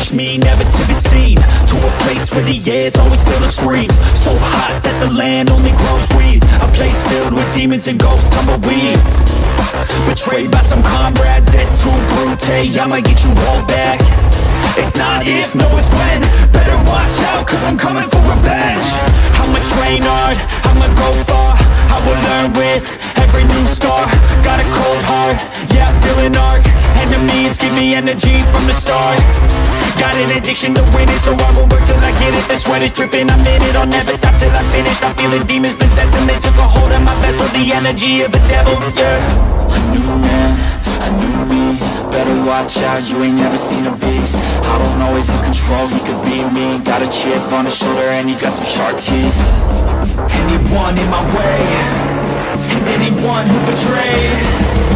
push me, never to be seen. To a place where the air's always filled with screams. So hot that the land only grows weeds. A place filled with demons and ghosts, tumbleweeds. Betrayed by some comrades, et tu brute. I'ma get you all back. It's not if, no it's when. Better watch out, cause I'm coming for revenge. I'ma train hard, I'ma go far. I will learn with every new scar. Got a cold heart, yeah, I'm feeling arc. Enemies give me energy from the start. Got an addiction to winning, so I will work till I get it. The sweat is dripping, I'm in it, I'll never stop till I finish. I'm feeling demons possessing, they took a hold of my vessel. The energy of a devil, yeah. A new man, a new me. Better watch out, you ain't never seen a beast. I don't always have control, he could be me. Got a chip on his shoulder and he got some sharp teeth. Anyone in my way, and anyone who betrayed